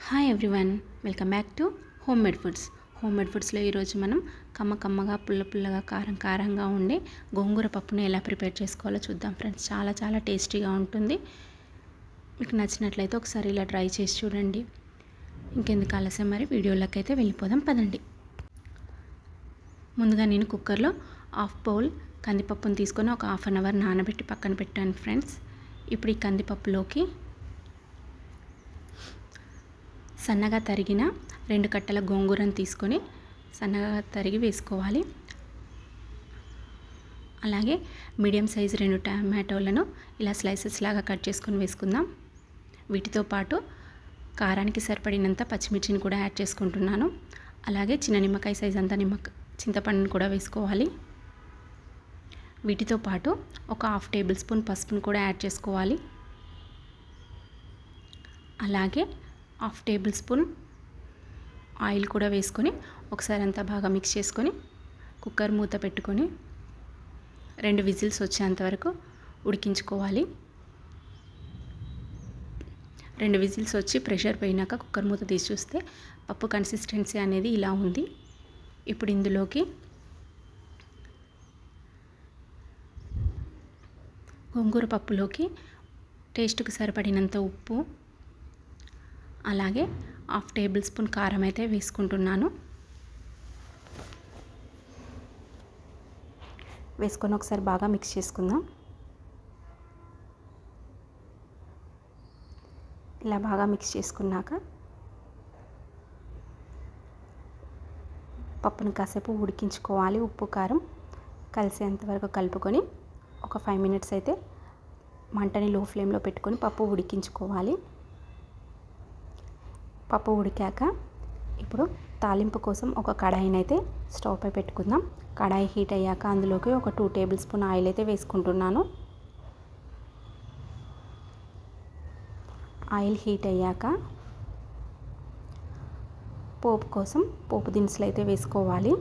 Hi everyone, welcome back to home made foods. Home made ఫుడ్స్లో ఈరోజు మనం కమ్మగా పుల్లగా కారంగా ఉండే గోంగూర పప్పుని ఎలా ప్రిపేర్ చేసుకోవాలో చూద్దాం ఫ్రెండ్స్. చాలా టేస్టీగా ఉంటుంది. మీకు నచ్చినట్లయితే ఒకసారి ఇలా ట్రై చేసి చూడండి. ఇంకెందుకు ఆలస్యం, మరి వీడియోలోకి అయితే వెళ్ళిపోదాం పదండి. ముందుగా నేను కుక్కర్లో హాఫ్ బౌల్ కందిపప్పును తీసుకొని ఒక హాఫ్ అన్ అవర్ నానబెట్టి పక్కన పెట్టాను ఫ్రెండ్స్. ఇప్పుడు ఈ కందిపప్పులోకి సన్నగా తరిగిన 2 కట్టల గోంగూరను తీసుకొని సన్నగా తరిగి వేసుకోవాలి. అలాగే మీడియం సైజు 2 టమాటోలను ఇలా స్లైసెస్ లాగా కట్ చేసుకొని వేసుకుందాం. వీటితో పాటు కారానికి సరిపడినంత పచ్చిమిర్చిని కూడా యాడ్ చేసుకుంటున్నాను. అలాగే చిన్న నిమ్మకాయ సైజు అంత చింతపండును కూడా వేసుకోవాలి. వీటితో పాటు ఒక హాఫ్ టేబుల్ స్పూన్ పసుపును కూడా యాడ్ చేసుకోవాలి. అలాగే హాఫ్ టేబుల్ స్పూన్ ఆయిల్ కూడా వేసుకొని ఒకసారి అంతా బాగా మిక్స్ చేసుకొని కుక్కర్ మూత పెట్టుకొని 2 విజిల్స్ వచ్చేంత వరకు ఉడికించుకోవాలి. 2 విజిల్స్ వచ్చి ప్రెషర్ పోయినాక కుక్కర్ మూత తీసి చూస్తే పప్పు కన్సిస్టెన్సీ అనేది ఇలా ఉంది. ఇప్పుడు ఇందులోకి గోంగూర పప్పులోకి టేస్ట్కి సరిపడినంత ఉప్పు, అలాగే హాఫ్ టేబుల్ స్పూన్ కారం అయితే వేసుకుంటున్నాను. వేసుకొని ఒకసారి బాగా మిక్స్ చేసుకుందాం. ఇలా బాగా మిక్స్ చేసుకున్నాక పప్పును కాసేపు ఉడికించుకోవాలి. ఉప్పు కారం కలిసేంతవరకు కలుపుకొని ఒక 5 మినిట్స్ అయితే మంటని లో ఫ్లేమ్లో పెట్టుకొని పప్పు ఉడికించుకోవాలి. పప్పు ఉడికాక ఇప్పుడు తాలింపు కోసం ఒక కడాయిని అయితే స్టవ్ పై పెట్టుకుందాం. కడాయి హీట్ అయ్యాక అందులోకి ఒక 2 టేబుల్ స్పూన్ ఆయిల్ అయితే వేసుకుంటున్నాను. ఆయిల్ హీట్ అయ్యాక పోపు కోసం పోపు దినుసులు అయితే వేసుకోవాలి.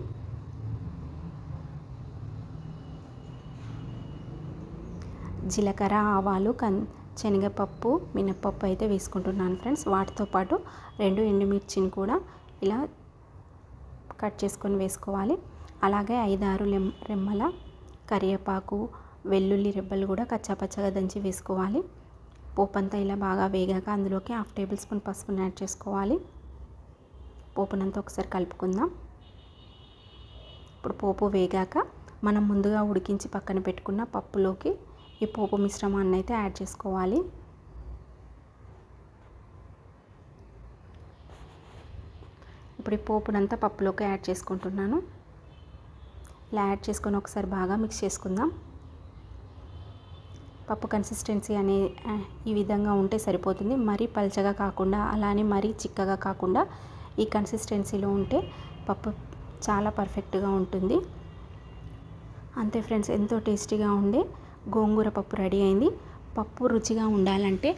జీలకర్ర, ఆవాలు, శనగపప్పు, మినప్పప్పు అయితే వేసుకుంటున్నాను ఫ్రెండ్స్. వాటితో పాటు 2 ఎండుమిర్చిని కూడా ఇలా కట్ చేసుకొని వేసుకోవాలి. అలాగే 5-6 రెమ్మల కరివేపాకు, వెల్లుల్లి రెబ్బలు కూడా కచ్చాపచ్చగా దంచి వేసుకోవాలి. పోపు అంతా ఇలా బాగా వేగాక అందులోకి హాఫ్ టేబుల్ స్పూన్ పసుపుని యాడ్ చేసుకోవాలి. పోపునంతా ఒకసారి కలుపుకుందాం. ఇప్పుడు పోపు వేగాక మనం ముందుగా ఉడికించి పక్కన పెట్టుకున్న పప్పులోకి ఈ పోపు మిశ్రమాన్ని అయితే యాడ్ చేసుకోవాలి. ఇప్పుడు ఈ పోపునంతా పప్పులోకి యాడ్ చేసుకుంటున్నాను. ఇలా యాడ్ చేసుకొని ఒకసారి బాగా మిక్స్ చేసుకుందాం. పప్పు కన్సిస్టెన్సీ ఈ విధంగా ఉంటే సరిపోతుంది. మరీ పల్చగా కాకుండా అలానే మరీ చిక్కగా కాకుండా ఈ కన్సిస్టెన్సీలో ఉంటే పప్పు చాలా పర్ఫెక్ట్గా ఉంటుంది. అంతే ఫ్రెండ్స్, ఎంతో టేస్టీగా ఉండే గోంగూర పప్పు రెడీ అయింది. పప్పు రుచిగా ఉండాలంటే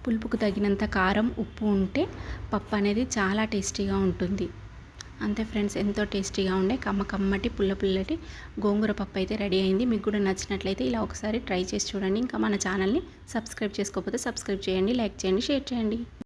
పులుపుకు తగినంత కారం, ఉప్పు ఉంటే పప్పు అనేది చాలా టేస్టీగా ఉంటుంది. అంతే ఫ్రెండ్స్, ఎంతో టేస్టీగా ఉండే కమ్మటి పుల్లటి గోంగూర పప్పు అయితే రెడీ అయింది. మీకు కూడా నచ్చినట్లయితే ఇలా ఒకసారి ట్రై చేసి చూడండి. ఇంకా మన ఛానల్ని సబ్స్క్రైబ్ చేసుకోకపోతే సబ్స్క్రైబ్ చేయండి, లైక్ చేయండి, షేర్ చేయండి.